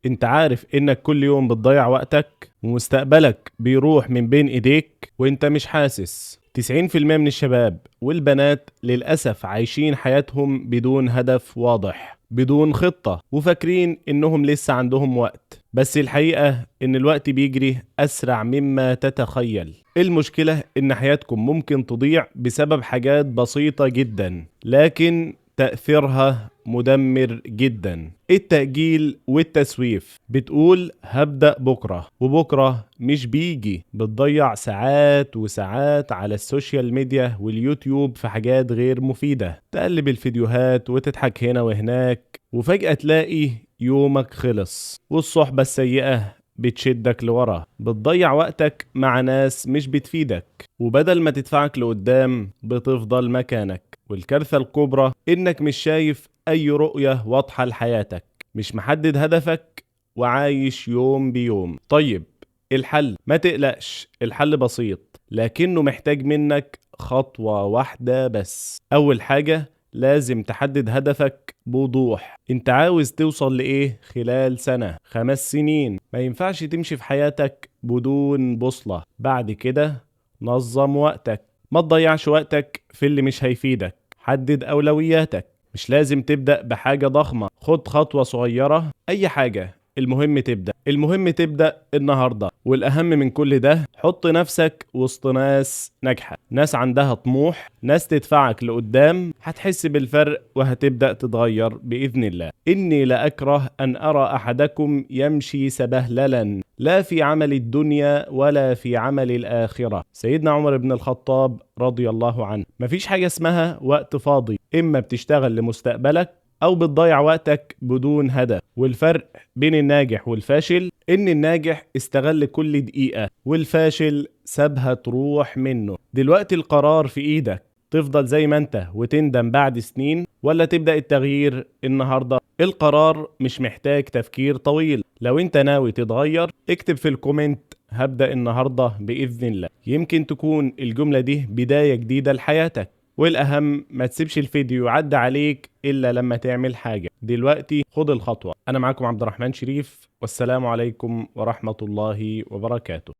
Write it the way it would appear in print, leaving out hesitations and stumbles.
انت عارف انك كل يوم بتضيع وقتك ومستقبلك بيروح من بين ايديك وانت مش حاسس. 90% من الشباب والبنات للأسف عايشين حياتهم بدون هدف واضح، بدون خطة، وفاكرين انهم لسه عندهم وقت. بس الحقيقة ان الوقت بيجري اسرع مما تتخيل. المشكلة ان حياتكم ممكن تضيع بسبب حاجات بسيطة جدا، لكن تأثيرها مدمر جدا. التأجيل والتسويف. بتقول هبدأ بكرة، وبكرة مش بيجي. بتضيع ساعات وساعات على السوشيال ميديا واليوتيوب في حاجات غير مفيدة، تقلب الفيديوهات وتضحك هنا وهناك، وفجأة تلاقي يومك خلص. والصحبة السيئة بتشدك لورا. بتضيع وقتك مع ناس مش بتفيدك، وبدل ما تدفعك لقدام بتفضل مكانك. والكارثة الكبرى إنك مش شايف أي رؤية واضحة لحياتك، مش محدد هدفك، وعايش يوم بيوم. طيب الحل؟ ما تقلقش، الحل بسيط، لكنه محتاج منك خطوة واحدة بس. أول حاجة، لازم تحدد هدفك بوضوح. انت عاوز توصل لإيه خلال سنة، 5 سنين؟ ما ينفعش تمشي في حياتك بدون بوصلة. بعد كده نظم وقتك، ما تضيعش وقتك في اللي مش هيفيدك. حدد أولوياتك، مش لازم تبدأ بحاجة ضخمة، خد خطوة صغيرة. أي حاجة، المهم تبدأ النهاردة. والأهم من كل ده، حط نفسك وسط ناس ناجحة، ناس عندها طموح، ناس تدفعك لقدام. هتحس بالفرق وهتبدأ تتغير بإذن الله. إني لأكره أن أرى أحدكم يمشي سبهللا، لا في عمل الدنيا ولا في عمل الآخرة. سيدنا عمر بن الخطاب رضي الله عنه. مفيش حاجة اسمها وقت فاضي، إما بتشتغل لمستقبلك أو بتضيع وقتك بدون هدف. والفرق بين الناجح والفاشل إن الناجح استغل كل دقيقة، والفاشل سابها تروح منه. دلوقتي القرار في إيدك، تفضل زي ما انت وتندم بعد سنين، ولا تبدأ التغيير النهاردة. القرار مش محتاج تفكير طويل. لو انت ناوي تتغير، اكتب في الكومنت هبدأ النهاردة بإذن الله. يمكن تكون الجملة دي بداية جديدة لحياتك. والأهم، ما تسيبش الفيديو يعدي عليك إلا لما تعمل حاجة. دلوقتي خد الخطوة. أنا معكم عبد الرحمن شريف، والسلام عليكم ورحمة الله وبركاته.